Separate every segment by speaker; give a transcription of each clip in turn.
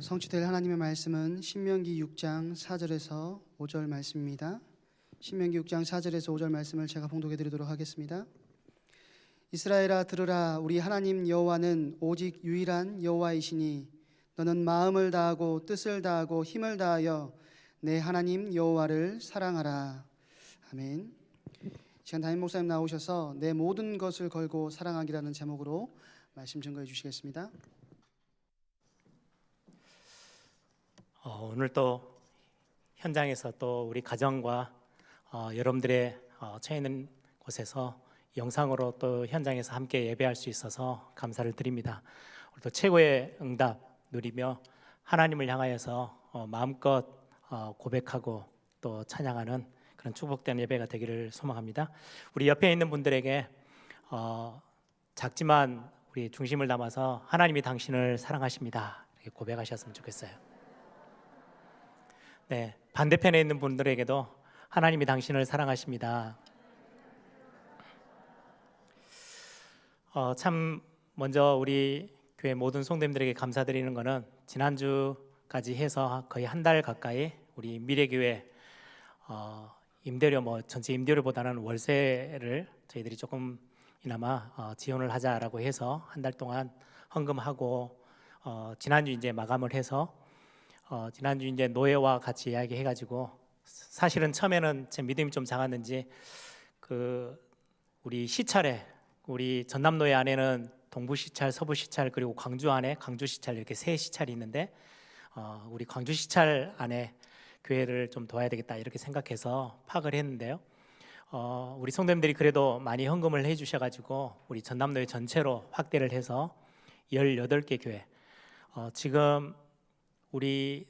Speaker 1: 성취될 하나님의 말씀은 신명기 6장 4절에서 5절 말씀입니다. 신명기 6장 4절에서 5절 말씀을 제가 봉독해 드리도록 하겠습니다. 이스라엘아 들으라, 우리 하나님 여호와는 오직 유일한 여호와이시니 너는 마음을 다하고 뜻을 다하고 힘을 다하여 내 하나님 여호와를 사랑하라. 아멘. 시간 담임 목사님 나오셔서 내 모든 것을 걸고 사랑하기라는 제목으로 말씀 증거해 주시겠습니다.
Speaker 2: 오늘 또 현장에서 또 우리 가정과 여러분들의 처해 있는 곳에서 영상으로 또 현장에서 함께 예배할 수 있어서 감사를 드립니다. 오늘 또 최고의 응답 누리며 하나님을 향하여서 마음껏 고백하고 또 찬양하는 그런 축복된 예배가 되기를 소망합니다. 우리 옆에 있는 분들에게 작지만 우리 중심을 담아서 하나님이 당신을 사랑하십니다 이렇게 고백하셨으면 좋겠어요. 네, 반대편에 있는 분들에게도 하나님이 당신을 사랑하십니다. 참 먼저 우리 교회 모든 성도님들에게 감사드리는 것은 지난주까지 해서 거의 한 달 가까이 우리 미래교회 임대료 전체 임대료보다는 월세를 저희들이 조금이나마 지원을 하자라고 해서 한 달 동안 헌금하고 지난주 이제 마감을 해서 지난주 이제 노예와 같이 이야기해가지고 사실은 처음에는 제 믿음이 좀 작았는지 우리 시찰에 우리 전남노예 안에는 동부 시찰, 서부 시찰 그리고 광주 안에 광주 시찰 이렇게 세 시찰이 있는데 우리 광주 시찰 안에 교회를 좀 도와야 되겠다 이렇게 생각해서 파악을 했는데요. 우리 성도님들이 그래도 많이 헌금을 해주셔가지고 우리 전남노예 전체로 확대를 해서 18개 교회 지금 우리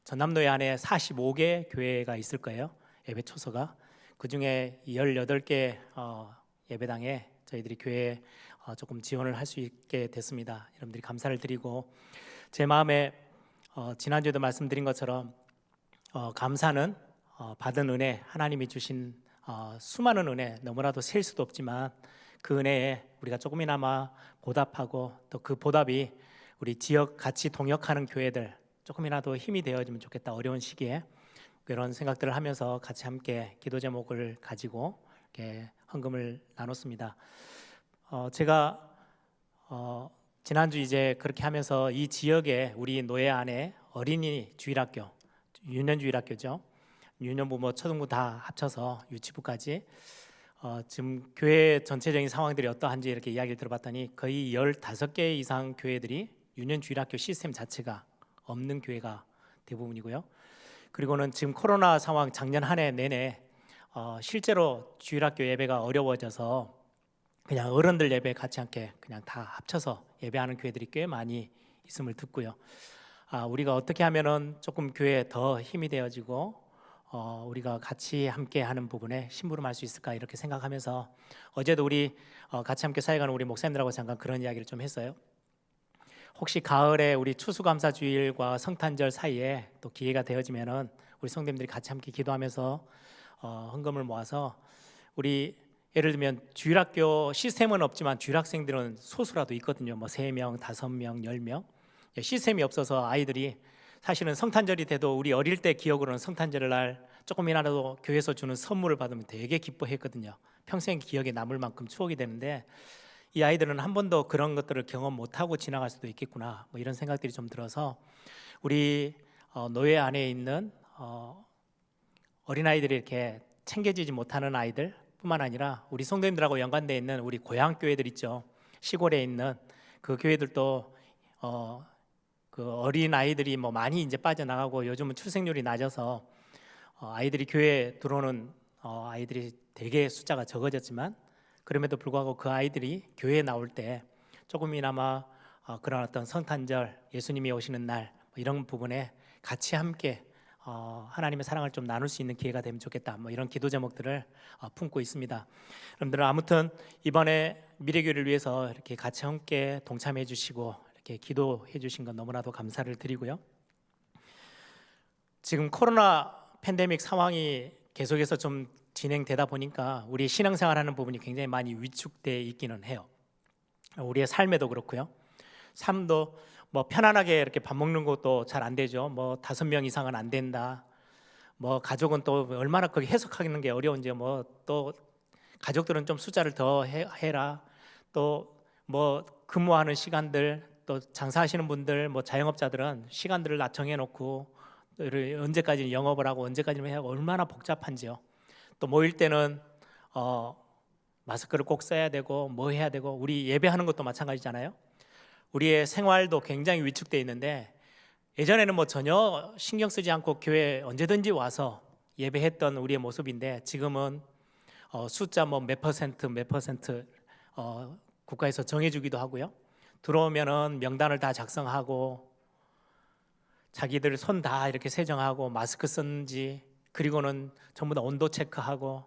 Speaker 2: 전남노예 안에 45개 교회가 있을 거예요. 예배 초소가. 그중에 18개 예배당에 저희들이 교회에 조금 지원을 할 수 있게 됐습니다. 여러분들이 감사를 드리고 제 마음에 지난주에도 말씀드린 것처럼 감사는 받은 은혜, 하나님이 주신 수많은 은혜 너무나도 셀 수도 없지만 그 은혜에 우리가 조금이나마 보답하고 또 그 보답이 우리 지역 같이 동역하는 교회들 조금이라도 힘이 되어지면 좋겠다. 어려운 시기에 그런 생각들을 하면서 같이 함께 기도 제목을 가지고 이렇게 헌금을 나눴습니다. 제가 지난주 이제 그렇게 하면서 이 지역에 우리 노예 안에 어린이 주일학교, 유년주일학교죠. 유년부 초등부 다 합쳐서 유치부까지 지금 교회 전체적인 상황들이 어떠한지 이렇게 이야기를 들어봤더니 거의 15개 이상 교회들이 유년주일학교 시스템 자체가 없는 교회가 대부분이고요. 그리고는 지금 코로나 상황 작년 한 해 내내 실제로 주일학교 예배가 어려워져서 그냥 어른들 예배 같이 함께 그냥 다 합쳐서 예배하는 교회들이 꽤 많이 있음을 듣고요. 우리가 어떻게 하면은 조금 교회에 더 힘이 되어지고 우리가 같이 함께 하는 부분에 심부름할 수 있을까 이렇게 생각하면서 어제도 우리 같이 함께 사역하는 우리 목사님들하고 잠깐 그런 이야기를 좀 했어요. 혹시 가을에 우리 추수감사주일과 성탄절 사이에 또 기회가 되어지면은 우리 성도님들이 같이 함께 기도하면서 헌금을 모아서 우리 예를 들면 주일학교 시스템은 없지만 주일학생들은 소수라도 있거든요. 3명, 5명, 10명 시스템이 없어서 아이들이 사실은 성탄절이 돼도 우리 어릴 때 기억으로는 성탄절 날 조금이라도 교회에서 주는 선물을 받으면 되게 기뻐했거든요. 평생 기억에 남을 만큼 추억이 되는데 이 아이들은 한 번도 그런 것들을 경험 못하고 지나갈 수도 있겠구나 이런 생각들이 좀 들어서 우리 노예 안에 있는 어린아이들이 이렇게 챙겨지지 못하는 아이들 뿐만 아니라 우리 성도님들하고 연관되어 있는 우리 고향교회들 있죠. 시골에 있는 그 교회들도 그 어린아이들이 많이 이제 빠져나가고 요즘은 출생률이 낮아서 아이들이 교회에 들어오는 아이들이 되게 숫자가 적어졌지만 그럼에도 불구하고 그 아이들이 교회에 나올 때 조금이나마 그런 어떤 성탄절 예수님이 오시는 날 이런 부분에 같이 함께 하나님의 사랑을 좀 나눌 수 있는 기회가 되면 좋겠다 이런 기도 제목들을 품고 있습니다. 여러분들은 아무튼 이번에 미래교회를 위해서 이렇게 같이 함께 동참해 주시고 이렇게 기도해 주신 건 너무나도 감사를 드리고요. 지금 코로나 팬데믹 상황이 계속해서 좀 진행되다 보니까 우리 신앙생활하는 부분이 굉장히 많이 위축돼 있기는 해요. 우리의 삶에도 그렇고요. 삶도 뭐 편안하게 이렇게 밥 먹는 것도 잘 안 되죠. 뭐 5명 이상은 안 된다. 뭐 가족은 또 얼마나 거기 해석하는 게 어려운지, 뭐 또 가족들은 좀 숫자를 더 해라. 또 뭐 근무하는 시간들, 또 장사하시는 분들, 뭐 자영업자들은 시간들을 다 정해놓고 또 언제까지 영업을 하고 언제까지는 해야 하고 얼마나 복잡한지요. 또 모일 때는 마스크를 꼭 써야 되고 뭐 해야 되고, 우리 예배하는 것도 마찬가지잖아요. 우리의 생활도 굉장히 위축돼 있는데, 예전에는 뭐 전혀 신경 쓰지 않고 교회 언제든지 와서 예배했던 우리의 모습인데, 지금은 숫자 뭐 몇 퍼센트 국가에서 정해주기도 하고요. 들어오면은 명단을 다 작성하고 자기들 손 다 이렇게 세정하고 마스크 썼는지, 그리고는 전부 다 온도 체크하고,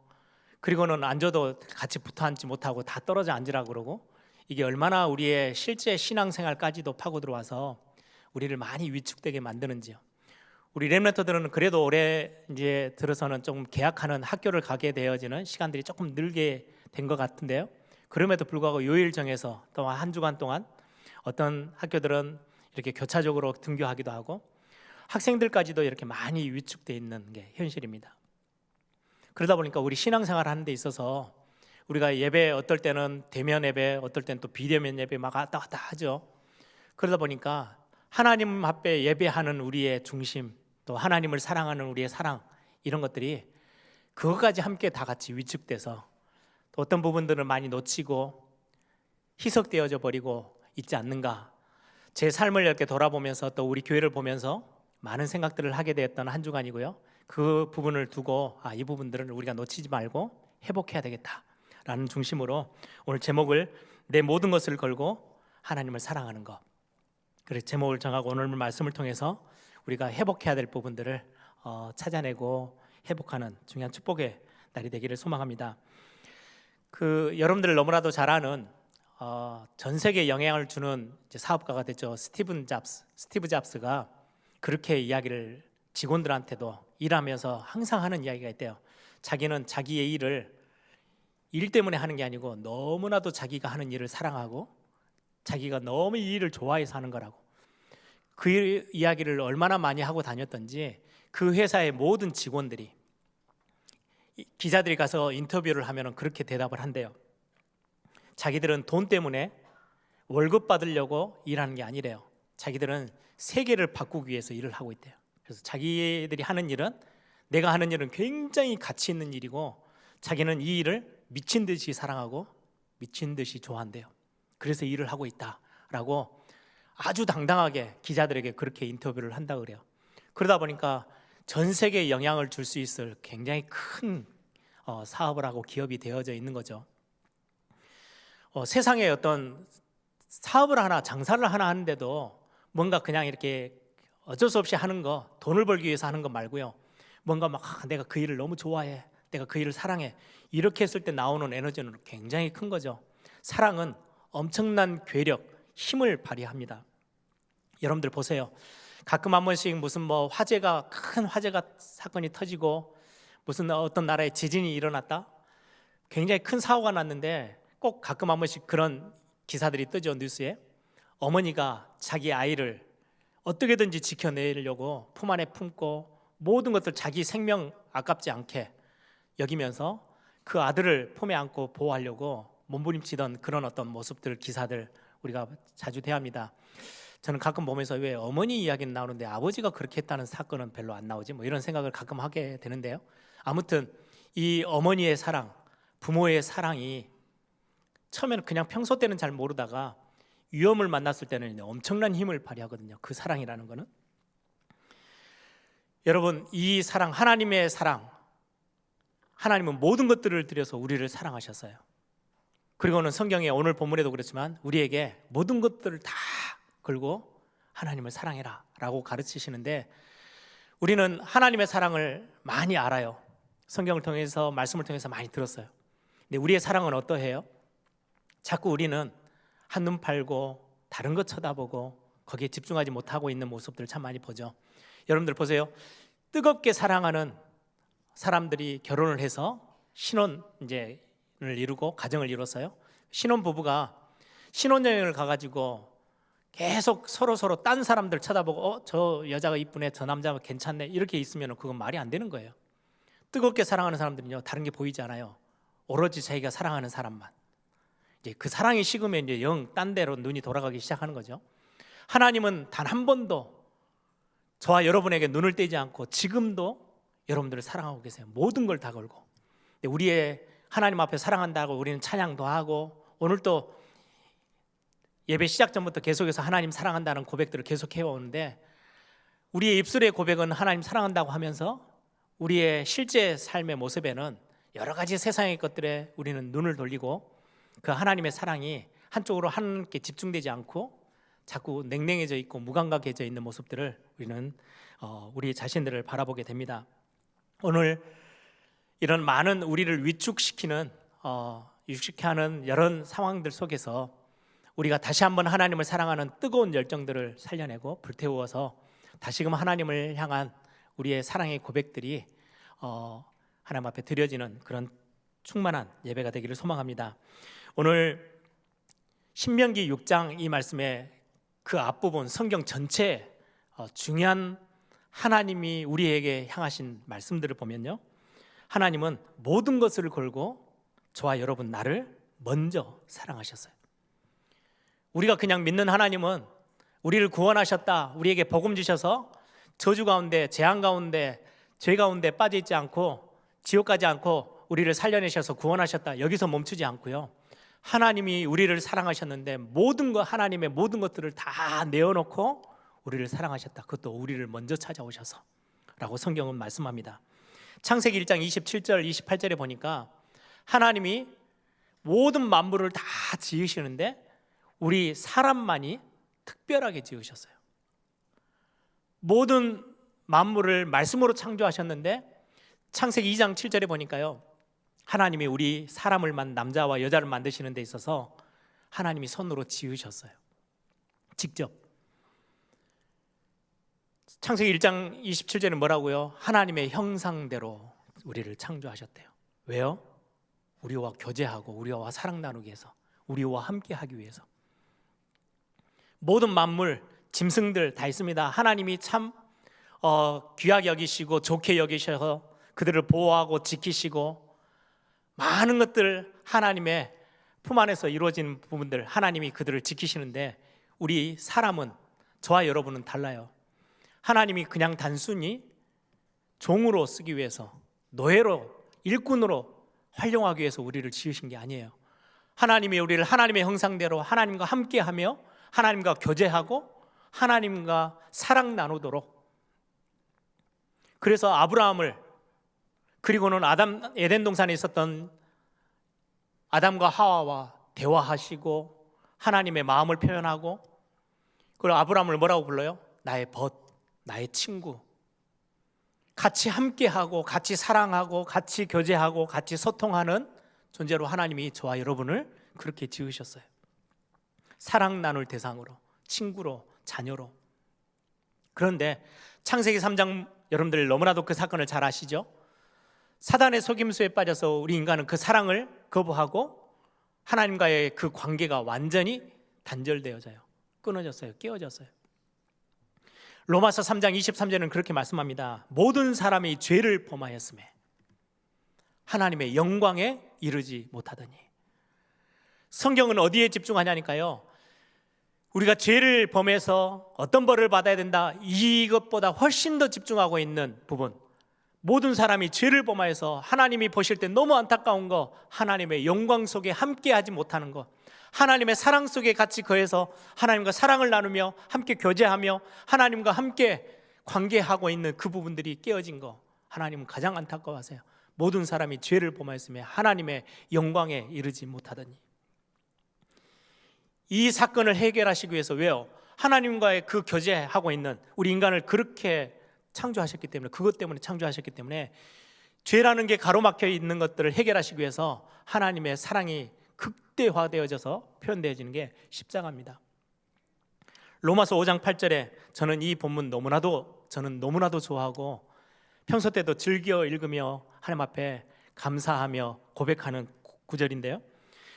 Speaker 2: 그리고는 앉아도 같이 붙어 앉지 못하고 다 떨어져 앉으라고 그러고, 이게 얼마나 우리의 실제 신앙생활까지도 파고 들어와서 우리를 많이 위축되게 만드는지요. 우리 렘넌트들은 그래도 올해 이제 들어서는 좀 개학하는 학교를 가게 되어지는 시간들이 조금 늘게 된 것 같은데요. 그럼에도 불구하고 요일 정해서 또 한 주간 동안 어떤 학교들은 이렇게 교차적으로 등교하기도 하고, 학생들까지도 이렇게 많이 위축되어 있는 게 현실입니다. 그러다 보니까 우리 신앙생활 하는 데 있어서 우리가 예배 어떨 때는 대면 예배, 어떨 때는 또 비대면 예배 막 왔다 갔다 하죠. 그러다 보니까 하나님 앞에 예배하는 우리의 중심, 또 하나님을 사랑하는 우리의 사랑, 이런 것들이 그것까지 함께 다 같이 위축돼서 또 어떤 부분들은 많이 놓치고 희석되어져 버리고 있지 않는가. 제 삶을 이렇게 돌아보면서 또 우리 교회를 보면서 많은 생각들을 하게 되었던 한 주간이고요. 그 부분을 두고 이 부분들은 우리가 놓치지 말고 회복해야 되겠다라는 중심으로 오늘 제목을 내 모든 것을 걸고 하나님을 사랑하는 것, 그래서 제목을 정하고 오늘 말씀을 통해서 우리가 회복해야 될 부분들을 찾아내고 회복하는 중요한 축복의 날이 되기를 소망합니다. 여러분들 너무나도 잘 아는 전 세계에 영향을 주는 사업가가 됐죠. 스티브 잡스가 그렇게 이야기를 직원들한테도 일하면서 항상 하는 이야기가 있대요. 자기는 자기의 일을 일 때문에 하는 게 아니고 너무나도 자기가 하는 일을 사랑하고 자기가 너무 이 일을 좋아해서 하는 거라고. 그 이야기를 얼마나 많이 하고 다녔던지 그 회사의 모든 직원들이, 기자들이 가서 인터뷰를 하면 그렇게 대답을 한대요. 자기들은 돈 때문에 월급 받으려고 일하는 게 아니래요. 자기들은 세계를 바꾸기 위해서 일을 하고 있대요. 그래서 자기들이 하는 일은, 내가 하는 일은 굉장히 가치 있는 일이고 자기는 이 일을 미친 듯이 사랑하고 미친 듯이 좋아한대요. 그래서 일을 하고 있다라고 아주 당당하게 기자들에게 그렇게 인터뷰를 한다 그래요. 그러다 보니까 전 세계에 영향을 줄 수 있을 굉장히 큰 사업을 하고 기업이 되어져 있는 거죠. 세상에 어떤 사업을 하나, 장사를 하나 하는데도 뭔가 그냥 이렇게 어쩔 수 없이 하는 거, 돈을 벌기 위해서 하는 거 말고요, 뭔가 막 내가 그 일을 너무 좋아해, 내가 그 일을 사랑해, 이렇게 했을 때 나오는 에너지는 굉장히 큰 거죠. 사랑은 엄청난 괴력, 힘을 발휘합니다. 여러분들 보세요. 가끔 한 번씩 무슨 큰 화재가 사건이 터지고 무슨 어떤 나라에 지진이 일어났다, 굉장히 큰 사고가 났는데 꼭 가끔 한 번씩 그런 기사들이 뜨죠. 뉴스에 어머니가 자기 아이를 어떻게든지 지켜내려고 품 안에 품고 모든 것들 자기 생명 아깝지 않게 여기면서 그 아들을 품에 안고 보호하려고 몸부림치던 그런 어떤 모습들, 기사들 우리가 자주 대합니다. 저는 가끔 보면서 왜 어머니 이야기는 나오는데 아버지가 그렇게 했다는 사건은 별로 안 나오지, 이런 생각을 가끔 하게 되는데요. 아무튼 이 어머니의 사랑, 부모의 사랑이 처음에는 그냥 평소 때는 잘 모르다가 위험을 만났을 때는 엄청난 힘을 발휘하거든요. 그 사랑이라는 거는. 여러분, 이 사랑, 하나님의 사랑, 하나님은 모든 것들을 들여서 우리를 사랑하셨어요. 그리고는 성경에 오늘 본문에도 그렇지만 우리에게 모든 것들을 다 걸고 하나님을 사랑해라 라고 가르치시는데, 우리는 하나님의 사랑을 많이 알아요. 성경을 통해서, 말씀을 통해서 많이 들었어요. 근데 우리의 사랑은 어떠해요? 자꾸 우리는 한눈 팔고 다른 것 쳐다보고 거기에 집중하지 못하고 있는 모습들을 참 많이 보죠. 여러분들 보세요. 뜨겁게 사랑하는 사람들이 결혼을 해서 신혼을 이루고 가정을 이뤘어요. 신혼 부부가 신혼여행을 가가지고 계속 서로 딴 사람들 쳐다보고 저 여자가 이쁘네, 저 남자가 괜찮네 이렇게 있으면 그건 말이 안 되는 거예요. 뜨겁게 사랑하는 사람들은요, 다른 게 보이지 않아요. 오로지 자기가 사랑하는 사람만. 이제 그 사랑이 식으면 이제 영 딴 데로 눈이 돌아가기 시작하는 거죠. 하나님은 단 한 번도 저와 여러분에게 눈을 떼지 않고 지금도 여러분들을 사랑하고 계세요. 모든 걸 다 걸고. 우리의 하나님 앞에 사랑한다고 우리는 찬양도 하고, 오늘 또 예배 시작 전부터 계속해서 하나님 사랑한다는 고백들을 계속 해오는데, 우리의 입술의 고백은 하나님 사랑한다고 하면서 우리의 실제 삶의 모습에는 여러 가지 세상의 것들에 우리는 눈을 돌리고 그 하나님의 사랑이 한쪽으로 하나님께 집중되지 않고 자꾸 냉랭해져 있고 무감각해져 있는 모습들을 우리는 우리 자신들을 바라보게 됩니다. 오늘 이런 많은 우리를 위축시키는 위축시켜 하는 여러 상황들 속에서 우리가 다시 한번 하나님을 사랑하는 뜨거운 열정들을 살려내고 불태워서 다시금 하나님을 향한 우리의 사랑의 고백들이 하나님 앞에 드려지는 그런 충만한 예배가 되기를 소망합니다. 오늘 신명기 6장 이 말씀의 그 앞부분 성경 전체에 중요한 하나님이 우리에게 향하신 말씀들을 보면요, 하나님은 모든 것을 걸고 저와 여러분 나를 먼저 사랑하셨어요. 우리가 그냥 믿는 하나님은 우리를 구원하셨다, 우리에게 복음 주셔서 저주 가운데, 재앙 가운데, 죄 가운데 빠져 있지 않고 지옥 가지 않고 우리를 살려내셔서 구원하셨다, 여기서 멈추지 않고요, 하나님이 우리를 사랑하셨는데 모든 것, 하나님의 모든 것들을 다 내어놓고 우리를 사랑하셨다, 그것도 우리를 먼저 찾아오셔서 라고 성경은 말씀합니다. 창세기 1장 27절 28절에 보니까 하나님이 모든 만물을 다 지으시는데 우리 사람만이 특별하게 지으셨어요. 모든 만물을 말씀으로 창조하셨는데 창세기 2장 7절에 보니까요, 하나님이 우리 사람을 남자와 여자를 만드시는 데 있어서 하나님이 손으로 지으셨어요. 직접. 창세기 1장 27절은 뭐라고요? 하나님의 형상대로 우리를 창조하셨대요. 왜요? 우리와 교제하고 우리와 사랑 나누기 위해서, 우리와 함께 하기 위해서. 모든 만물, 짐승들 다 있습니다. 하나님이 참 귀하게 여기시고 좋게 여기셔서 그들을 보호하고 지키시고, 많은 것들 하나님의 품 안에서 이루어진 부분들 하나님이 그들을 지키시는데, 우리 사람은, 저와 여러분은 달라요. 하나님이 그냥 단순히 종으로 쓰기 위해서, 노예로, 일꾼으로 활용하기 위해서 우리를 지으신 게 아니에요. 하나님이 우리를 하나님의 형상대로 하나님과 함께하며 하나님과 교제하고 하나님과 사랑 나누도록, 그래서 아브라함을, 그리고는 에덴 동산에 있었던 아담과 하와와 대화하시고 하나님의 마음을 표현하고, 그리고 아브라함을 뭐라고 불러요? 나의 벗, 나의 친구. 같이 함께하고 같이 사랑하고 같이 교제하고 같이 소통하는 존재로 하나님이 저와 여러분을 그렇게 지으셨어요. 사랑 나눌 대상으로, 친구로, 자녀로. 그런데 창세기 3장 여러분들 너무나도 그 사건을 잘 아시죠? 사단의 속임수에 빠져서 우리 인간은 그 사랑을 거부하고 하나님과의 그 관계가 완전히 단절되어져요. 끊어졌어요. 깨어졌어요. 로마서 3장 23절은 그렇게 말씀합니다. 모든 사람이 죄를 범하였음에 하나님의 영광에 이르지 못하더니. 성경은 어디에 집중하냐니까요, 우리가 죄를 범해서 어떤 벌을 받아야 된다, 이것보다 훨씬 더 집중하고 있는 부분, 모든 사람이 죄를 범하여서 하나님이 보실 때 너무 안타까운 거, 하나님의 영광 속에 함께하지 못하는 것, 하나님의 사랑 속에 같이 거해서 하나님과 사랑을 나누며 함께 교제하며 하나님과 함께 관계하고 있는 그 부분들이 깨어진 거, 하나님은 가장 안타까워하세요. 모든 사람이 죄를 범하였으며 하나님의 영광에 이르지 못하더니. 이 사건을 해결하시기 위해서, 왜요? 하나님과의 그 교제하고 있는 우리 인간을 그렇게 창조하셨기 때문에, 그것 때문에 창조하셨기 때문에 죄라는 게 가로막혀 있는 것들을 해결하시기 위해서 하나님의 사랑이 극대화되어져서 표현되어지는 게 십자가입니다. 로마서 5장 8절에 저는 이 본문 너무나도 좋아하고 평소 때도 즐겨 읽으며 하나님 앞에 감사하며 고백하는 구절인데요,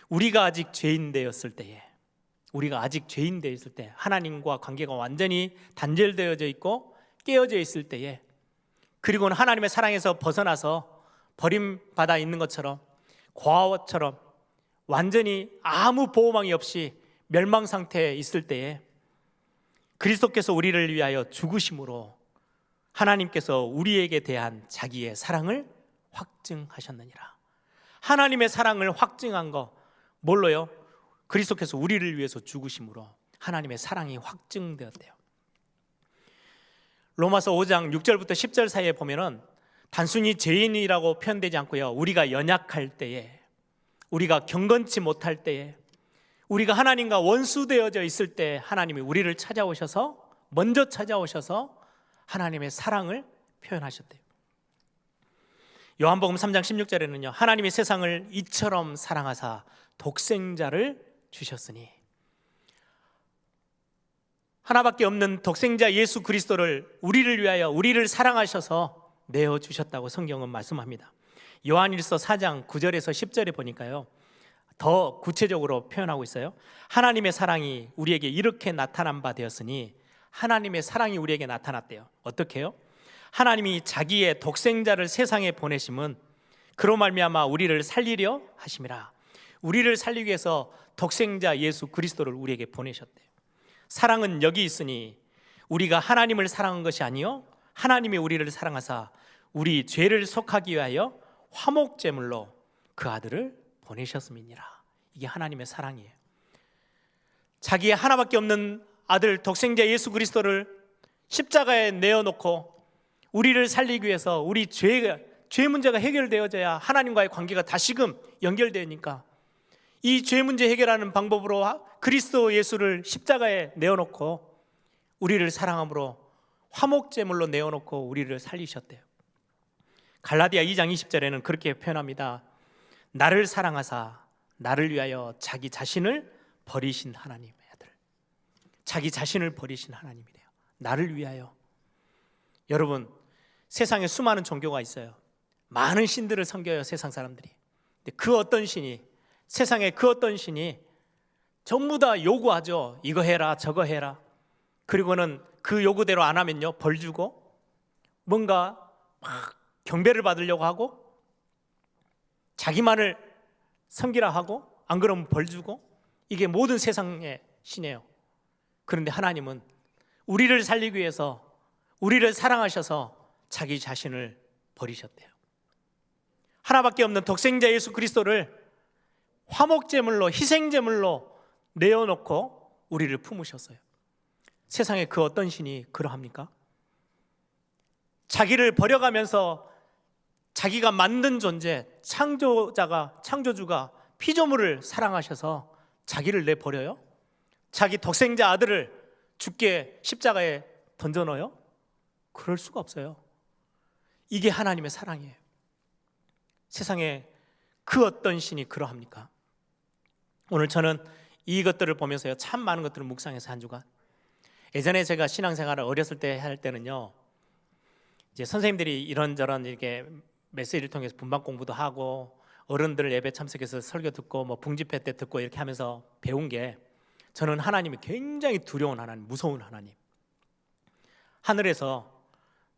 Speaker 2: 우리가 아직 죄인 되었을 때에, 우리가 아직 죄인 되어 있을 때, 하나님과 관계가 완전히 단절되어져 있고 깨어져 있을 때에, 그리고는 하나님의 사랑에서 벗어나서 버림받아 있는 것처럼, 과거처럼 완전히 아무 보호망이 없이 멸망 상태에 있을 때에 그리스도께서 우리를 위하여 죽으심으로 하나님께서 우리에게 대한 자기의 사랑을 확증하셨느니라. 하나님의 사랑을 확증한 거 뭘로요? 그리스도께서 우리를 위해서 죽으심으로 하나님의 사랑이 확증되었대요. 로마서 5장 6절부터 10절 사이에 보면은 단순히 죄인이라고 표현되지 않고요, 우리가 연약할 때에, 우리가 경건치 못할 때에, 우리가 하나님과 원수되어져 있을 때 하나님이 우리를 찾아오셔서, 먼저 찾아오셔서 하나님의 사랑을 표현하셨대요. 요한복음 3장 16절에는요, 하나님이 세상을 이처럼 사랑하사 독생자를 주셨으니, 하나밖에 없는 독생자 예수 그리스도를 우리를 위하여, 우리를 사랑하셔서 내어주셨다고 성경은 말씀합니다. 요한일서 4장 9절에서 10절에 보니까요, 더 구체적으로 표현하고 있어요. 하나님의 사랑이 우리에게 이렇게 나타난 바 되었으니, 하나님의 사랑이 우리에게 나타났대요. 어떻게 해요? 하나님이 자기의 독생자를 세상에 보내심은 그로 말미암아 우리를 살리려 하심이라. 우리를 살리기 위해서 독생자 예수 그리스도를 우리에게 보내셨대요. 사랑은 여기 있으니 우리가 하나님을 사랑한 것이 아니요 하나님이 우리를 사랑하사 우리 죄를 속하기 위하여 화목제물로 그 아들을 보내셨음이니라. 이게 하나님의 사랑이에요. 자기의 하나밖에 없는 아들 독생자 예수 그리스도를 십자가에 내어놓고 우리를 살리기 위해서, 우리 죄 문제가 해결되어져야 하나님과의 관계가 다시금 연결되니까 이 죄 문제 해결하는 방법으로 그리스도 예수를 십자가에 내어놓고 우리를 사랑함으로 화목제물로 내어놓고 우리를 살리셨대요. 갈라디아 2장 20절에는 그렇게 표현합니다. 나를 사랑하사 나를 위하여 자기 자신을 버리신 하나님의 아들. 자기 자신을 버리신 하나님이래요. 나를 위하여. 여러분, 세상에 수많은 종교가 있어요. 많은 신들을 섬겨요, 세상 사람들이. 근데 그 어떤 신이, 세상에 그 어떤 신이 전부 다 요구하죠. 이거 해라, 저거 해라. 그리고는 그 요구대로 안 하면요, 벌 주고, 뭔가 막 경배를 받으려고 하고, 자기만을 섬기라 하고, 안 그러면 벌 주고, 이게 모든 세상의 신이에요. 그런데 하나님은 우리를 살리기 위해서, 우리를 사랑하셔서 자기 자신을 버리셨대요. 하나밖에 없는 독생자 예수 그리스도를 화목제물로, 희생제물로 내어놓고 우리를 품으셨어요. 세상에 그 어떤 신이 그러합니까? 자기를 버려가면서 자기가 만든 존재, 창조주가 피조물을 사랑하셔서 자기를 내버려요? 자기 독생자 아들을 죽게 십자가에 던져넣어요? 그럴 수가 없어요. 이게 하나님의 사랑이에요. 세상에 그 어떤 신이 그러합니까? 오늘 저는 이것들을 보면서요, 참 많은 것들을 묵상해서 한 주간, 예전에 제가 신앙생활을 어렸을 때 할 때는요, 이제 선생님들이 이런저런 이렇게 메시지를 통해서 분방 공부도 하고 어른들 예배 참석해서 설교 듣고 뭐 붕집회 때 듣고 이렇게 하면서 배운 게, 저는 하나님이 굉장히 두려운 하나님, 무서운 하나님, 하늘에서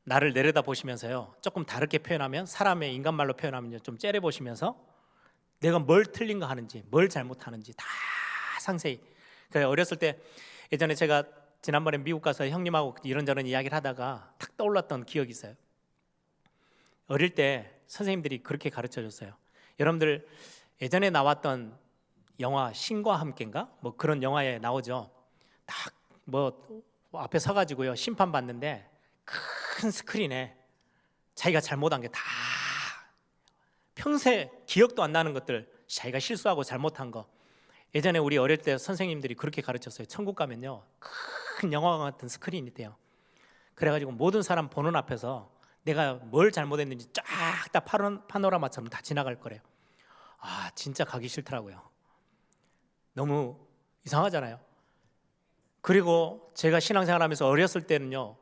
Speaker 2: 나를 내려다 보시면서요, 조금 다르게 표현하면, 사람의 인간말로 표현하면요, 좀 째려 보시면서 내가 뭘 틀린 거 하는지, 뭘 잘못하는지 다 상세히. 그래서 어렸을 때, 예전에 제가 지난번에 미국 가서 형님하고 이런저런 이야기를 하다가 탁 떠올랐던 기억이 있어요. 어릴 때 선생님들이 그렇게 가르쳐 줬어요. 여러분들 예전에 나왔던 영화 신과 함께인가? 뭐 그런 영화에 나오죠. 딱 뭐 앞에 서가지고요, 심판 받는데 큰 스크린에 자기가 잘못한 게 다, 평생 기억도 안 나는 것들, 자기가 실수하고 잘못한 거, 예전에 우리 어릴 때 선생님들이 그렇게 가르쳤어요. 천국 가면요, 큰 영화 같은 스크린이 있대요. 그래가지고 모든 사람 보는 앞에서 내가 뭘 잘못했는지 쫙 다 파노라마처럼 다 지나갈 거래요. 아, 진짜 가기 싫더라고요. 너무 이상하잖아요. 그리고 제가 신앙생활하면서 어렸을 때는요,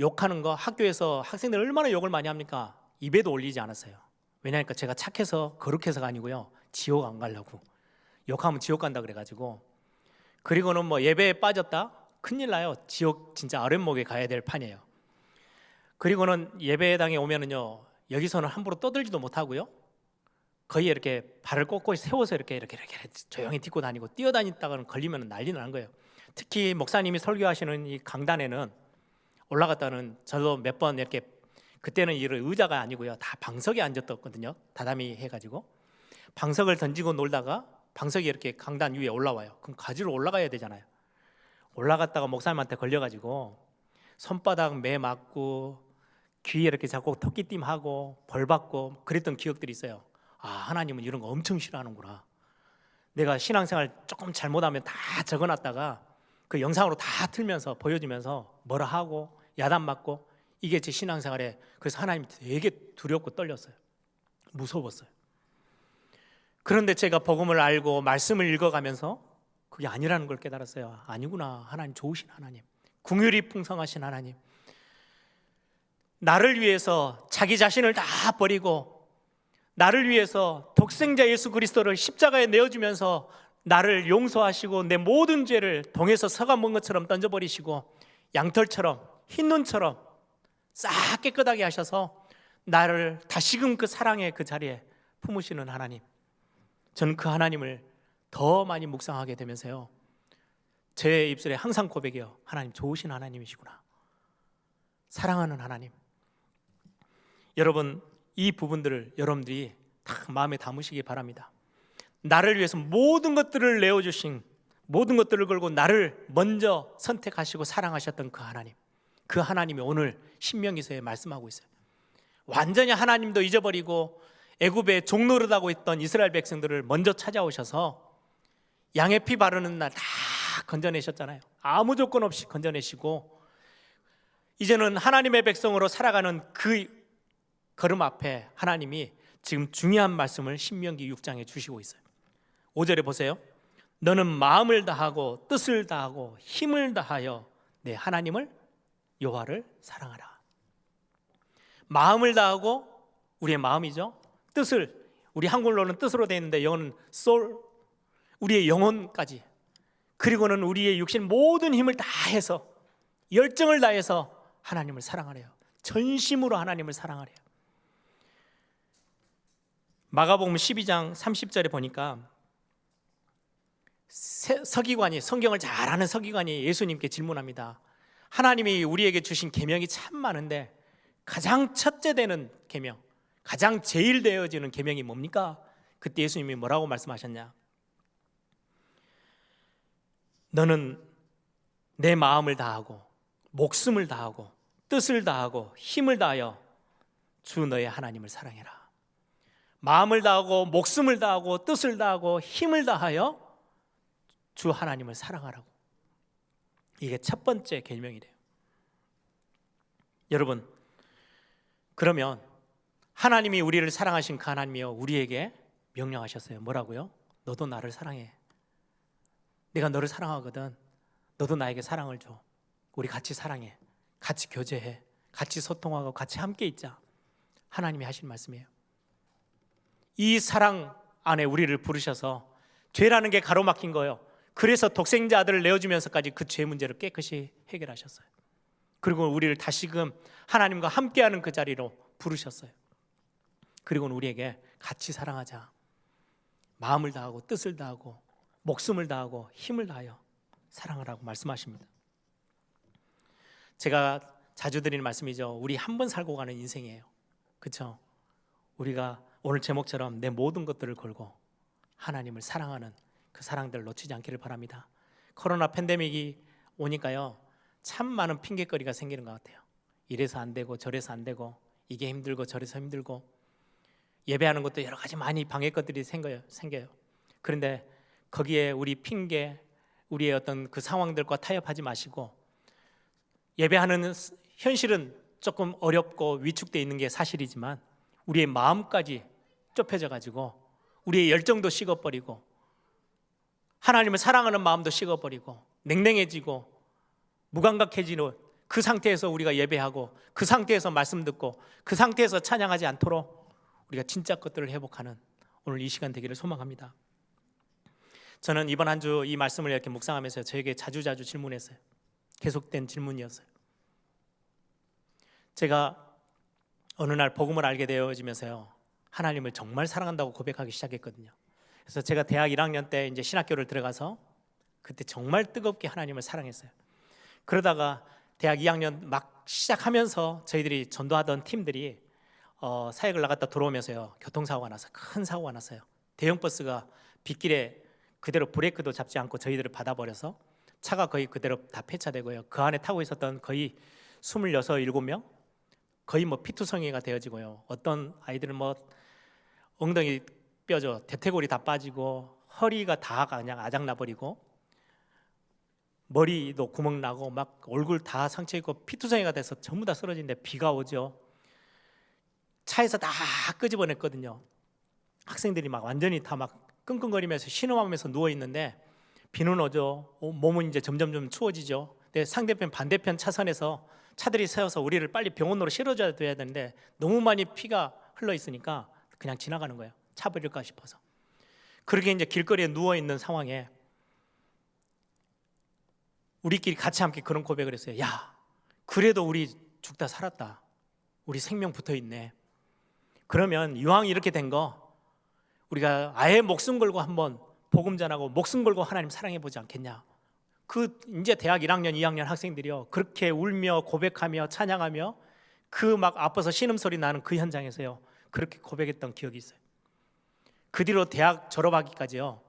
Speaker 2: 욕하는 거, 학교에서 학생들 얼마나 욕을 많이 합니까? 입에도 올리지 않았어요. 왜냐하니까 제가 착해서 거룩해서가 아니고요, 지옥 안 가려고. 욕하면 지옥 간다 그래가지고. 그리고는 뭐 예배에 빠졌다? 큰일 나요. 지옥 진짜 아랫목에 가야 될 판이에요. 그리고는 예배당에 오면은요, 여기서는 함부로 떠들지도 못하고요, 거의 이렇게 발을 꼿꼿이 세워서 이렇게 조용히 딛고 다니고, 뛰어다니다가는 걸리면 난리 나는 거예요. 특히 목사님이 설교하시는 이 강단에는 올라갔다는 저도 몇 번 이렇게, 그때는 이런 의자가 아니고요, 다 방석에 앉았었거든요. 다다미 해가지고 방석을 던지고 놀다가 방석이 이렇게 강단 위에 올라와요. 그럼 가지러 올라가야 되잖아요. 올라갔다가 목사님한테 걸려가지고 손바닥 매 맞고 귀에 이렇게 자꾸 토끼띠하고 벌 받고 그랬던 기억들이 있어요. 아, 하나님은 이런 거 엄청 싫어하는구나. 내가 신앙생활 조금 잘못하면 다 적어놨다가 그 영상으로 다 틀면서 보여주면서 뭐라 하고 야단 맞고, 이게 제 신앙생활에, 그래서 하나님이 되게 두렵고 떨렸어요. 무서웠어요. 그런데 제가 복음을 알고 말씀을 읽어가면서 그게 아니라는 걸 깨달았어요. 아니구나, 하나님 좋으신 하나님, 긍휼이 풍성하신 하나님, 나를 위해서 자기 자신을 다 버리고 나를 위해서 독생자 예수 그리스도를 십자가에 내어주면서 나를 용서하시고 내 모든 죄를 동에서 서가 먹은 것처럼 던져버리시고 양털처럼 흰 눈처럼 싹 깨끗하게 하셔서 나를 다시금 그 사랑의 그 자리에 품으시는 하나님, 저는 그 하나님을 더 많이 묵상하게 되면서요, 제 입술에 항상 고백이요, 하나님 좋으신 하나님이시구나, 사랑하는 하나님. 여러분, 이 부분들을 여러분들이 다 마음에 담으시기 바랍니다. 나를 위해서 모든 것들을 내어주신, 모든 것들을 걸고 나를 먼저 선택하시고 사랑하셨던 그 하나님, 그 하나님이 오늘 신명기서에 말씀하고 있어요. 완전히 하나님도 잊어버리고 애굽에 종노릇하고 있던 이스라엘 백성들을 먼저 찾아오셔서 양의 피 바르는 날 다 건져내셨잖아요. 아무 조건 없이 건져내시고 이제는 하나님의 백성으로 살아가는 그 걸음 앞에 하나님이 지금 중요한 말씀을 신명기 6장에 주시고 있어요. 5절에 보세요. 너는 마음을 다하고 뜻을 다하고 힘을 다하여 내 하나님을 여호와를 사랑하라. 마음을 다하고, 우리의 마음이죠. 뜻을, 우리 한글로는 뜻으로 되어 있는데 영어는 soul, 우리의 영혼까지, 그리고는 우리의 육신 모든 힘을 다해서, 열정을 다해서 하나님을 사랑하래요. 전심으로 하나님을 사랑하래요. 마가복음 12장 30절에 보니까 서기관이, 성경을 잘 아는 서기관이 예수님께 질문합니다. 하나님이 우리에게 주신 계명이 참 많은데 가장 첫째 되는 계명, 가장 제일 되어지는 계명이 뭡니까? 그때 예수님이 뭐라고 말씀하셨냐? 너는 내 마음을 다하고 목숨을 다하고 뜻을 다하고 힘을 다하여 주 너의 하나님을 사랑해라. 마음을 다하고 목숨을 다하고 뜻을 다하고 힘을 다하여 주 하나님을 사랑하라고. 이게 첫 번째 계명이래요. 여러분, 그러면 하나님이 우리를 사랑하신 그 하나님이요, 우리에게 명령하셨어요. 뭐라고요? 너도 나를 사랑해. 내가 너를 사랑하거든. 너도 나에게 사랑을 줘. 우리 같이 사랑해, 같이 교제해, 같이 소통하고 같이 함께 있자. 하나님이 하신 말씀이에요. 이 사랑 안에 우리를 부르셔서 죄라는 게 가로막힌 거예요. 그래서 독생자 아들을 내어주면서까지 그 죄 문제를 깨끗이 해결하셨어요. 그리고 우리를 다시금 하나님과 함께하는 그 자리로 부르셨어요. 그리고는 우리에게 같이 사랑하자. 마음을 다하고 뜻을 다하고 목숨을 다하고 힘을 다하여 사랑하라고 말씀하십니다. 제가 자주 드리는 말씀이죠. 우리 한 번 살고 가는 인생이에요. 그렇죠? 우리가 오늘 제목처럼 내 모든 것들을 걸고 하나님을 사랑하는 그 사랑들을 놓치지 않기를 바랍니다. 코로나 팬데믹이 오니까요, 참 많은 핑계거리가 생기는 것 같아요. 이래서 안 되고 저래서 안 되고, 이게 힘들고 저래서 힘들고, 예배하는 것도 여러 가지 많이 방해 것들이 생겨요. 그런데 거기에 우리 핑계, 우리의 어떤 그 상황들과 타협하지 마시고, 예배하는 현실은 조금 어렵고 위축되어 있는 게 사실이지만 우리의 마음까지 좁혀져 가지고 우리의 열정도 식어버리고 하나님을 사랑하는 마음도 식어버리고 냉랭해지고 무감각해지는 그 상태에서 우리가 예배하고, 그 상태에서 말씀 듣고, 그 상태에서 찬양하지 않도록 우리가 진짜 것들을 회복하는 오늘 이 시간 되기를 소망합니다. 저는 이번 한 주 이 말씀을 이렇게 묵상하면서 저에게 자주자주 질문했어요. 계속된 질문이었어요. 제가 어느 날 복음을 알게 되어지면서요, 하나님을 정말 사랑한다고 고백하기 시작했거든요. 그래서 제가 대학 1학년 때 이제 신학교를 들어가서 그때 정말 뜨겁게 하나님을 사랑했어요. 그러다가 대학 2학년 막 시작하면서 저희들이 전도하던 팀들이 사역을 나갔다 들어오면서요, 교통사고가 나서 큰 사고가 났어요. 대형 버스가 빗길에 그대로 브레이크도 잡지 않고 저희들을 받아버려서 차가 거의 그대로 다 폐차되고요, 그 안에 타고 있었던 거의 26, 7명 거의 뭐 피투성이가 되어지고요, 어떤 아이들은 뭐 엉덩이 뼈죠, 대퇴골이 다 빠지고 허리가 다 그냥 아작나버리고 머리도 구멍 나고 막 얼굴 다 상처 있고 피투성이가 돼서 전부 다 쓰러지는데 비가 오죠. 차에서 다 끄집어냈거든요. 학생들이 막 완전히 다 막 끙끙거리면서 신음하면서 누워 있는데 비는 오죠. 몸은 이제 점점 좀 추워지죠. 근데 상대편 반대편 차선에서 차들이 세워서 우리를 빨리 병원으로 실어줘야 되는데 너무 많이 피가 흘러 있으니까 그냥 지나가는 거예요. 차 버릴까 싶어서. 그렇게 이제 길거리에 누워 있는 상황에 우리끼리 같이 함께 그런 고백을 했어요. 야, 그래도 우리 죽다 살았다. 우리 생명 붙어 있네. 그러면 이왕 이렇게 된 거 우리가 아예 목숨 걸고 한번 복음 전하고 목숨 걸고 하나님 사랑해 보지 않겠냐. 그 이제 대학 1학년, 2학년 학생들이요, 그렇게 울며 고백하며 찬양하며 그 막 아파서 신음소리 나는 그 현장에서요, 그렇게 고백했던 기억이 있어요. 그 뒤로 대학 졸업하기까지요,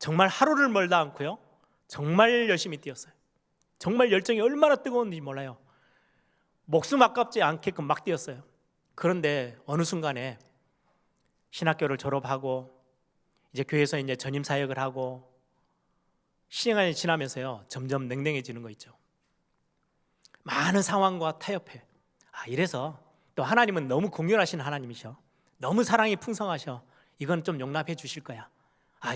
Speaker 2: 정말 하루를 멀다 않고요, 정말 열심히 뛰었어요. 정말 열정이 얼마나 뜨거운지 몰라요. 목숨 아깝지 않게끔 막 뛰었어요. 그런데 어느 순간에 신학교를 졸업하고 이제 교회에서 이제 전임 사역을 하고 시간이 지나면서요, 점점 냉랭해지는 거 있죠. 많은 상황과 타협해. 이래서 또 하나님은 너무 공존하신 하나님이셔. 너무 사랑이 풍성하셔. 이건 좀 용납해 주실 거야.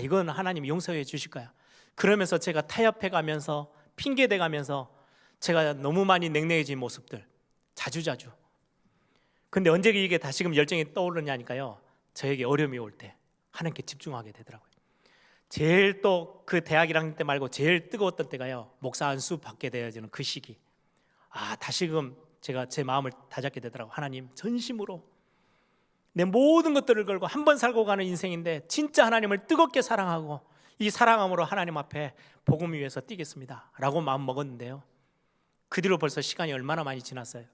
Speaker 2: 이건 하나님이 용서해 주실 거야. 그러면서 제가 타협해 가면서 핑계대 가면서 제가 너무 많이 냉랭해진 모습들 자주자주. 근데 언제 이게 다시금 열정이 떠오르냐니까요, 저에게 어려움이 올 때 하나님께 집중하게 되더라고요. 제일 또 그 대학 1학년 때 말고 제일 뜨거웠던 때가요, 목사 안수 받게 되어지는 그 시기. 다시금 제가 제 마음을 다잡게 되더라고요. 하나님, 전심으로 내 모든 것들을 걸고 한 번 살고 가는 인생인데 진짜 하나님을 뜨겁게 사랑하고 이 사랑함으로 하나님 앞에 복음 위해서 뛰겠습니다 라고 마음 먹었는데요, 그 뒤로 벌써 시간이 얼마나 많이 지났어요.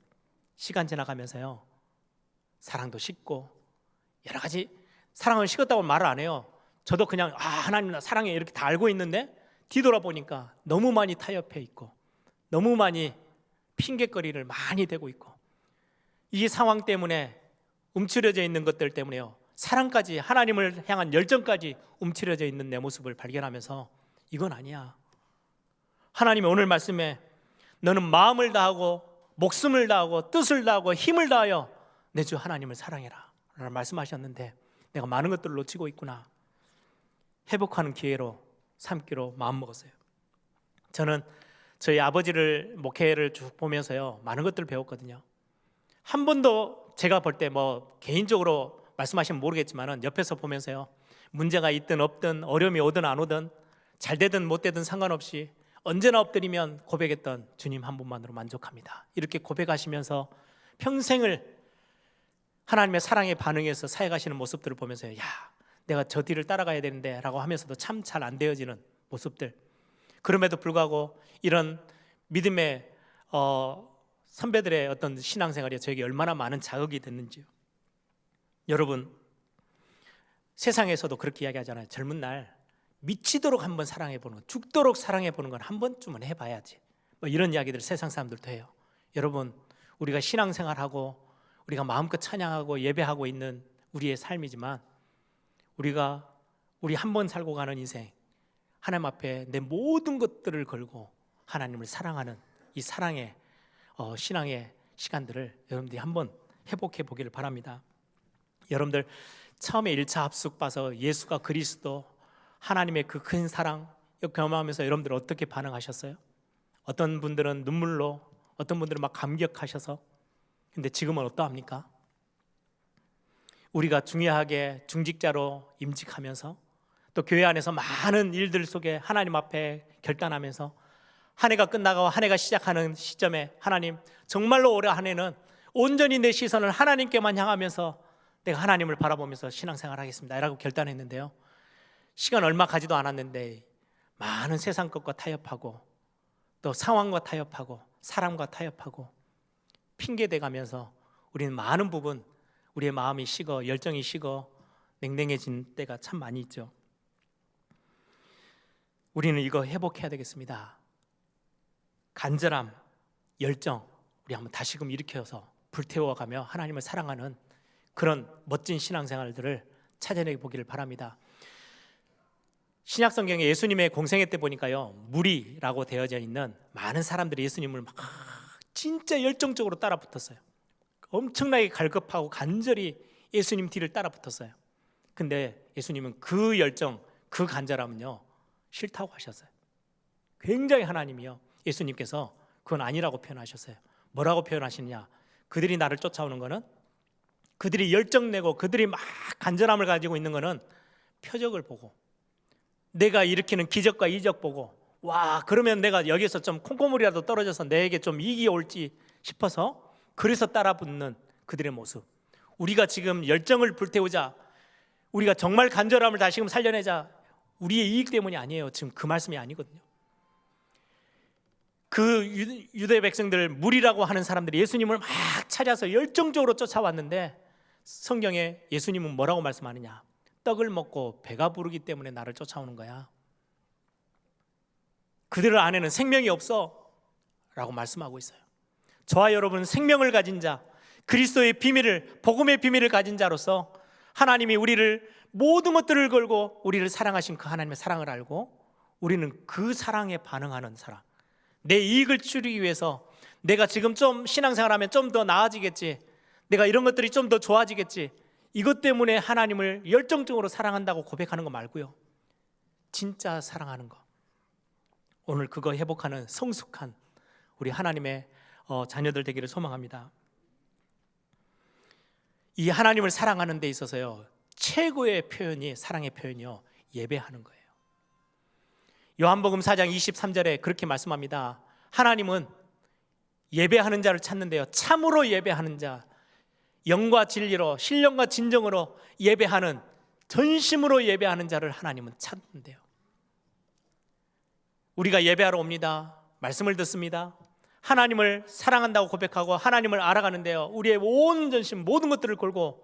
Speaker 2: 시간 지나가면서요, 사랑도 식고 여러 가지, 사랑은 식었다고 말을 안 해요. 저도 그냥 하나님 나 사랑해 이렇게 다 알고 있는데 뒤돌아보니까 너무 많이 타협해 있고 너무 많이 핑계거리를 많이 대고 있고, 이 상황 때문에 움츠려져 있는 것들 때문에요, 사랑까지, 하나님을 향한 열정까지 움츠려져 있는 내 모습을 발견하면서 이건 아니야. 하나님이 오늘 말씀에 너는 마음을 다하고 목숨을 다하고 뜻을 다하고 힘을 다하여 내 주 하나님을 사랑해라 라고 말씀하셨는데 내가 많은 것들을 놓치고 있구나. 회복하는 기회로 삼기로 마음먹었어요. 저는 저희 아버지를 목회를 쭉 보면서요, 많은 것들을 배웠거든요. 한 번도 제가 볼 때 뭐 개인적으로 말씀하시면 모르겠지만은 옆에서 보면서요, 문제가 있든 없든 어려움이 오든 안 오든 잘 되든 못 되든 상관없이 언제나 엎드리면 고백했던 주님 한 분만으로 만족합니다 이렇게 고백하시면서 평생을 하나님의 사랑에 반응해서 사역하시는 모습들을 보면서요, 야, 내가 저 뒤를 따라가야 되는데 라고 하면서도 참 잘 안 되어지는 모습들. 그럼에도 불구하고 이런 믿음의 선배들의 어떤 신앙생활이 저에게 얼마나 많은 자극이 됐는지요. 여러분, 세상에서도 그렇게 이야기하잖아요. 젊은 날 미치도록 한번 사랑해보는 것, 죽도록 사랑해보는 건 한 번쯤은 해봐야지, 뭐 이런 이야기들 세상 사람들도 해요. 여러분, 우리가 신앙생활하고 우리가 마음껏 찬양하고 예배하고 있는 우리의 삶이지만 우리 한 번 살고 가는 인생, 하나님 앞에 내 모든 것들을 걸고 하나님을 사랑하는 이 사랑의 신앙의 시간들을 여러분들이 한번 회복해 보기를 바랍니다. 여러분들 처음에 1차 합숙 봐서 예수가 그리스도, 하나님의 그 큰 사랑 경험하면서 여러분들 어떻게 반응하셨어요? 어떤 분들은 눈물로, 어떤 분들은 막 감격하셔서. 근데 지금은 어떠합니까? 우리가 중요하게 중직자로 임직하면서 또 교회 안에서 많은 일들 속에 하나님 앞에 결단하면서 한 해가 끝나고 한 해가 시작하는 시점에 하나님, 정말로 올해 한 해는 온전히 내 시선을 하나님께만 향하면서 내가 하나님을 바라보면서 신앙생활 하겠습니다 라고 결단했는데요, 시간 얼마 가지도 않았는데 많은 세상 것과 타협하고 또 상황과 타협하고 사람과 타협하고 핑계대가면서 우리는 많은 부분 우리의 마음이 식어 열정이 식어 냉랭해진 때가 참 많이 있죠. 우리는 이거 회복해야 되겠습니다. 간절함, 열정, 우리 한번 다시금 일으켜서 불태워가며 하나님을 사랑하는 그런 멋진 신앙생활들을 찾아내 보기를 바랍니다. 신약성경에 예수님의 공생애 때 보니까요, 무리라고 되어져 있는 많은 사람들이 예수님을 막 진짜 열정적으로 따라 붙었어요. 엄청나게 갈급하고 간절히 예수님 뒤를 따라 붙었어요. 근데 예수님은 그 열정, 그 간절함은요 싫다고 하셨어요. 굉장히 하나님이요, 예수님께서 그건 아니라고 표현하셨어요. 뭐라고 표현하시느냐, 그들이 나를 쫓아오는 거는, 그들이 열정내고 그들이 막 간절함을 가지고 있는 거는 표적을 보고, 내가 일으키는 기적과 이적 보고, 와 그러면 내가 여기서 좀 콩고물이라도 떨어져서 내게 좀 이익이 올지 싶어서 그래서 따라붙는 그들의 모습. 우리가 지금 열정을 불태우자, 우리가 정말 간절함을 다시금 살려내자, 우리의 이익 때문이 아니에요. 지금 그 말씀이 아니거든요. 그 유대 백성들, 무리라고 하는 사람들이 예수님을 막 찾아서 열정적으로 쫓아왔는데 성경에 예수님은 뭐라고 말씀하느냐, 떡을 먹고 배가 부르기 때문에 나를 쫓아오는 거야. 그들 안에는 생명이 없어 라고 말씀하고 있어요. 저와 여러분은 생명을 가진 자, 그리스도의 비밀을, 복음의 비밀을 가진 자로서 하나님이 우리를 모든 것들을 걸고 우리를 사랑하신 그 하나님의 사랑을 알고 우리는 그 사랑에 반응하는 사람, 내 이익을 추리기 위해서 내가 지금 좀 신앙생활하면 좀 더 나아지겠지, 내가 이런 것들이 좀 더 좋아지겠지, 이것 때문에 하나님을 열정적으로 사랑한다고 고백하는 거 말고요, 진짜 사랑하는 거, 오늘 그거 회복하는 성숙한 우리 하나님의 자녀들 되기를 소망합니다. 이 하나님을 사랑하는 데 있어서요, 최고의 표현이, 사랑의 표현이요, 예배하는 거예요. 요한복음 4장 23절에 그렇게 말씀합니다. 하나님은 예배하는 자를 찾는데요, 참으로 예배하는 자, 영과 진리로 신령과 진정으로 예배하는, 전심으로 예배하는 자를 하나님은 찾는데요. 우리가 예배하러 옵니다. 말씀을 듣습니다. 하나님을 사랑한다고 고백하고 하나님을 알아가는데요, 우리의 온 전심, 모든 것들을 걸고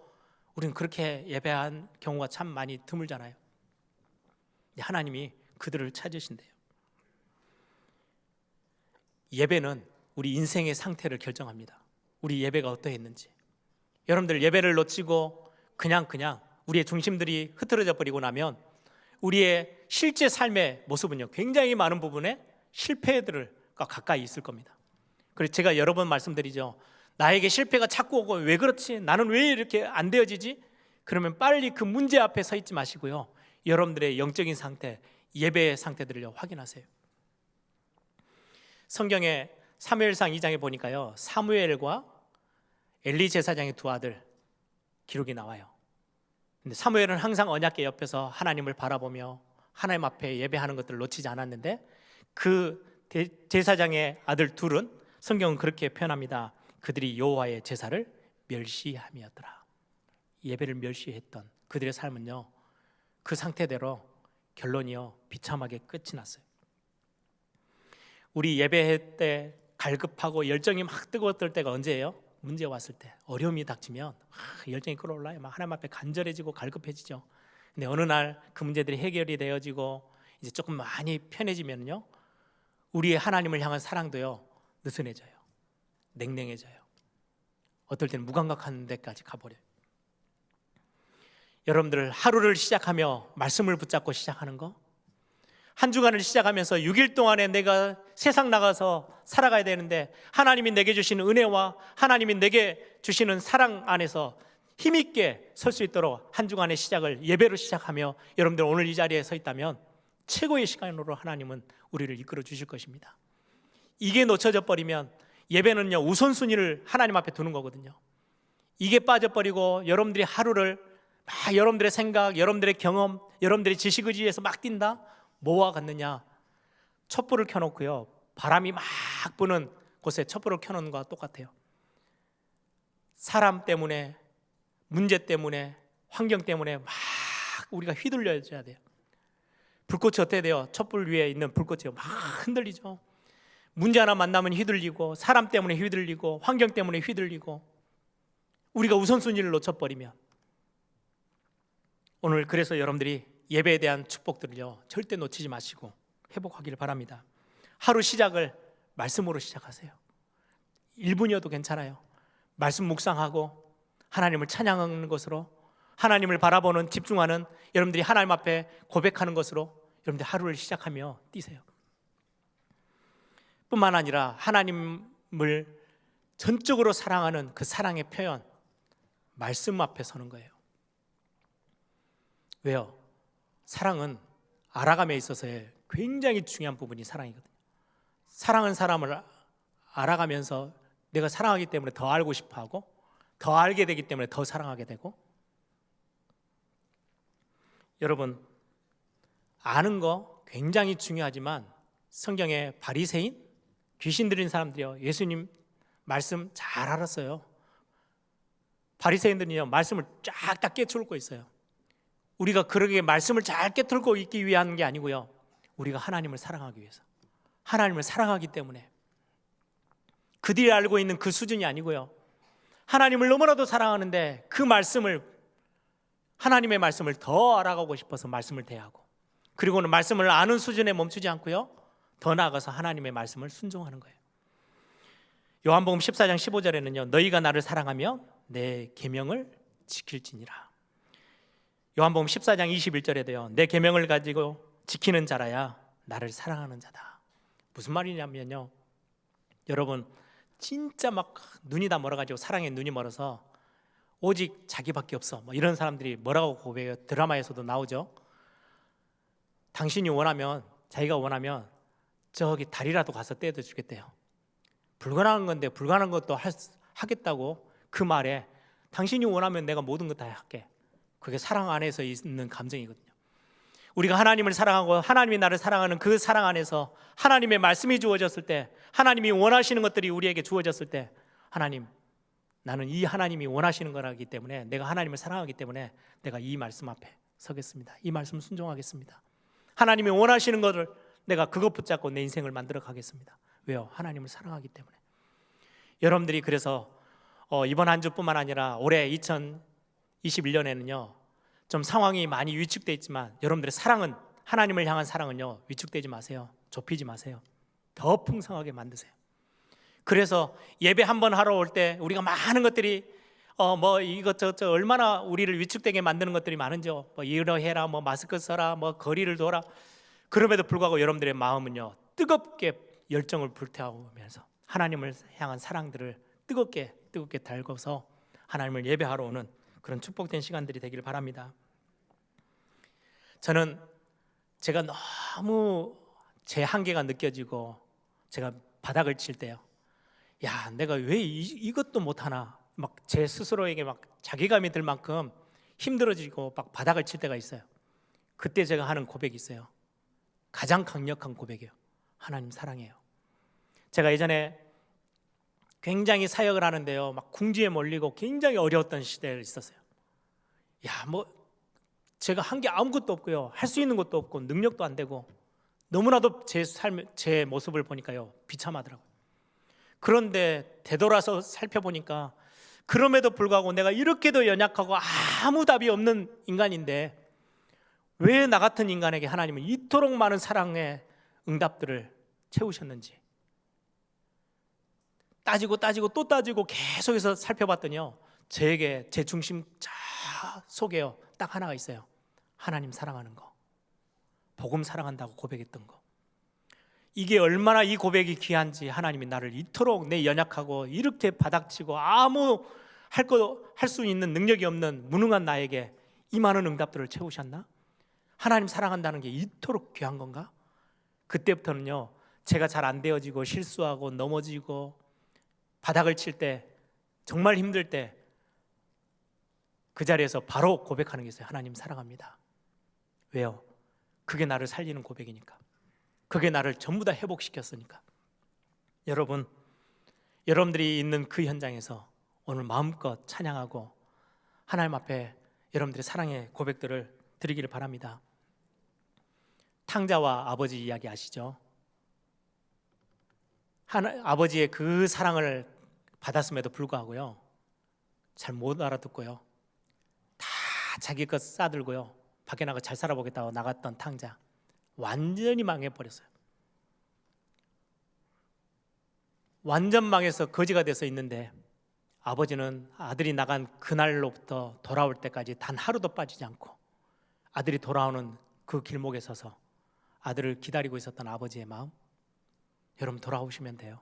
Speaker 2: 우리는 그렇게 예배한 경우가 참 많이 드물잖아요. 하나님이 그들을 찾으신대요. 예배는 우리 인생의 상태를 결정합니다. 우리 예배가 어떠했는지. 여러분들 예배를 놓치고 그냥 우리의 중심들이 흐트러져 버리고 나면 우리의 실제 삶의 모습은요, 굉장히 많은 부분에 실패들과 가까이 있을 겁니다. 그래서 제가 여러 번 말씀드리죠. 나에게 실패가 자꾸 오고 왜 그렇지? 나는 왜 이렇게 안 되어지지? 그러면 빨리 그 문제 앞에 서 있지 마시고요, 여러분들의 영적인 상태, 예배의 상태들을 확인하세요. 성경에 사무엘상 2장에 보니까요, 사무엘과 엘리 제사장의 두 아들 기록이 나와요. 근데 사무엘은 항상 언약궤 옆에서 하나님을 바라보며 하나님 앞에 예배하는 것들을 놓치지 않았는데 그 제사장의 아들 둘은 성경은 그렇게 표현합니다. 그들이 여호와의 제사를 멸시함이었더라. 예배를 멸시했던 그들의 삶은요, 그 상태대로 결론이요, 비참하게 끝이 났어요. 우리 예배할 때 갈급하고 열정이 막 뜨거웠을 때가 언제예요? 문제 왔을 때, 어려움이 닥치면 열정이 끌어올라요. 막 하나님 앞에 간절해지고 갈급해지죠. 근데 어느 날 그 문제들이 해결이 되어지고 이제 조금 많이 편해지면요, 우리의 하나님을 향한 사랑도요, 느슨해져요. 냉랭해져요. 어떨 때는 무감각한 데까지 가버려요. 여러분들 하루를 시작하며 말씀을 붙잡고 시작하는 거, 한 주간을 시작하면서 6일 동안에 내가 세상 나가서 살아가야 되는데 하나님이 내게 주시는 은혜와 하나님이 내게 주시는 사랑 안에서 힘있게 설 수 있도록 한 주간의 시작을 예배로 시작하며 여러분들 오늘 이 자리에 서 있다면 최고의 시간으로 하나님은 우리를 이끌어 주실 것입니다. 이게 놓쳐져 버리면 예배는요, 우선순위를 하나님 앞에 두는 거거든요. 이게 빠져버리고 여러분들이 하루를 막 여러분들의 생각, 여러분들의 경험, 여러분들의 지식 의지에서 막 뛴다? 뭐와 같느냐? 촛불을 켜놓고요, 바람이 막 부는 곳에 촛불을 켜놓는 것과 똑같아요. 사람 때문에, 문제 때문에, 환경 때문에 막 우리가 휘둘려져야 돼요. 불꽃이 어떻게 돼요? 촛불 위에 있는 불꽃이 막 흔들리죠. 문제 하나 만나면 휘둘리고, 사람 때문에 휘둘리고, 환경 때문에 휘둘리고, 우리가 우선순위를 놓쳐버리면, 오늘 그래서 여러분들이 예배에 대한 축복들을요 절대 놓치지 마시고 회복하기를 바랍니다. 하루 시작을 말씀으로 시작하세요. 1분이어도 괜찮아요. 말씀 묵상하고 하나님을 찬양하는 것으로, 하나님을 바라보는, 집중하는, 여러분들이 하나님 앞에 고백하는 것으로 여러분들 하루를 시작하며 뛰세요. 뿐만 아니라 하나님을 전적으로 사랑하는 그 사랑의 표현, 말씀 앞에 서는 거예요. 왜요? 사랑은 알아감에 있어서의 굉장히 중요한 부분이 사랑이거든요. 사랑하는 사람을 알아가면서 내가 사랑하기 때문에 더 알고 싶어하고, 더 알게 되기 때문에 더 사랑하게 되고. 여러분, 아는 거 굉장히 중요하지만 성경에 바리새인, 귀신 들린 사람들이요, 예수님 말씀 잘 알았어요. 바리새인들은요 말씀을 쫙 다 깨뚫고 있어요. 우리가 그러게 말씀을 잘 깨뚫고 있기 위한 게 아니고요, 우리가 하나님을 사랑하기 위해서, 하나님을 사랑하기 때문에, 그들이 알고 있는 그 수준이 아니고요, 하나님을 너무나도 사랑하는데 그 말씀을, 하나님의 말씀을 더 알아가고 싶어서 말씀을 대하고, 그리고는 말씀을 아는 수준에 멈추지 않고요, 더 나아가서 하나님의 말씀을 순종하는 거예요. 요한복음 14장 15절에는요 너희가 나를 사랑하면 내 계명을 지킬지니라. 요한복음 14장 21절에도요 내 계명을 가지고 지키는 자라야 나를 사랑하는 자다. 무슨 말이냐면요, 여러분 진짜 막 눈이 다 멀어가지고, 사랑에 눈이 멀어서 오직 자기밖에 없어, 뭐 이런 사람들이 뭐라고 고백해요? 드라마에서도 나오죠. 당신이 원하면, 자기가 원하면 저기 달이라도 가서 떼어 주겠대요. 불가능한 건데 불가능한 것도 하겠다고, 그 말에 당신이 원하면 내가 모든 것 다 할게, 그게 사랑 안에서 있는 감정이거든요. 우리가 하나님을 사랑하고 하나님이 나를 사랑하는 그 사랑 안에서 하나님의 말씀이 주어졌을 때, 하나님이 원하시는 것들이 우리에게 주어졌을 때, 하나님, 나는 이 하나님이 원하시는 거라기 때문에, 내가 하나님을 사랑하기 때문에 내가 이 말씀 앞에 서겠습니다. 이 말씀 순종하겠습니다. 하나님이 원하시는 것을 내가 그것 붙잡고 내 인생을 만들어 가겠습니다. 왜요? 하나님을 사랑하기 때문에. 여러분들이 그래서 이번 한 주뿐만 아니라 올해 2021년에는요 좀 상황이 많이 위축되어 있지만, 여러분들의 사랑은, 하나님을 향한 사랑은요 위축되지 마세요. 좁히지 마세요. 더 풍성하게 만드세요. 그래서 예배 한번 하러 올 때 우리가 많은 것들이 뭐 이것저것 얼마나 우리를 위축되게 만드는 것들이 많은지요. 뭐 이러해라, 뭐 마스크 써라, 뭐 거리를 둬라. 그럼에도 불구하고 여러분들의 마음은요 뜨겁게 열정을 불태우면서 하나님을 향한 사랑들을 뜨겁게 달궈서 하나님을 예배하러 오는 그런 축복된 시간들이 되기를 바랍니다. 저는 제가 너무 제 한계가 느껴지고 제가 바닥을 칠 때요, 야 내가 왜 이것도 못하나, 막 제 스스로에게 막 자괴감이 들 만큼 힘들어지고 막 바닥을 칠 때가 있어요. 그때 제가 하는 고백이 있어요. 가장 강력한 고백이에요. 하나님 사랑해요. 제가 예전에 굉장히 사역을 하는데요 막 궁지에 몰리고 굉장히 어려웠던 시대에 있었어요. 야 뭐 제가 한 게 아무것도 없고요, 할 수 있는 것도 없고 능력도 안 되고, 너무나도 제 삶, 제 모습을 보니까요 비참하더라고요. 그런데 되돌아서 살펴보니까 그럼에도 불구하고 내가 이렇게도 연약하고 아무 답이 없는 인간인데 왜 나 같은 인간에게 하나님은 이토록 많은 사랑의 응답들을 채우셨는지 따지고 또 따지고 계속해서 살펴봤더니요 저에게, 제 중심 속에요 딱 하나가 있어요. 하나님 사랑하는 거, 복음 사랑한다고 고백했던 거. 이게 얼마나 이 고백이 귀한지, 하나님이 나를 이토록 내 연약하고 이렇게 바닥치고 아무 할 수 있는 능력이 없는 무능한 나에게 이 많은 응답들을 채우셨나? 하나님 사랑한다는 게 이토록 귀한 건가? 그때부터는요 제가 잘 안 되어지고 실수하고 넘어지고 바닥을 칠 때, 정말 힘들 때, 그 자리에서 바로 고백하는 게 있어요. 하나님 사랑합니다. 왜요? 그게 나를 살리는 고백이니까. 그게 나를 전부 다 회복시켰으니까. 여러분, 여러분들이 있는 그 현장에서 오늘 마음껏 찬양하고 하나님 앞에 여러분들의 사랑의 고백들을 드리기를 바랍니다. 탕자와 아버지 이야기 아시죠? 아버지의 그 사랑을 받았음에도 불구하고요, 잘 못 알아듣고요, 다 자기 것 싸들고요, 밖에 나가 잘 살아보겠다고 나갔던 탕자 완전히 망해버렸어요. 완전 망해서 거지가 돼서 있는데, 아버지는 아들이 나간 그날로부터 돌아올 때까지 단 하루도 빠지지 않고 아들이 돌아오는 그 길목에 서서 아들을 기다리고 있었던 아버지의 마음, 여러분 돌아오시면 돼요.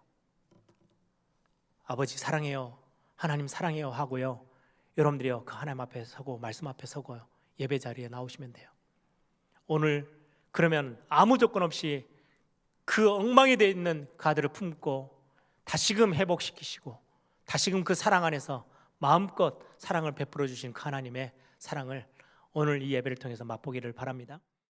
Speaker 2: 아버지 사랑해요, 하나님 사랑해요 하고요, 여러분들이요 그 하나님 앞에 서고 말씀 앞에 서고요, 예배 자리에 나오시면 돼요. 오늘 그러면 아무 조건 없이 그 엉망이 되어 있는 그 아들을 품고 다시금 회복시키시고 다시금 그 사랑 안에서 마음껏 사랑을 베풀어 주신 그 하나님의 사랑을 오늘 이 예배를 통해서 맛보기를 바랍니다.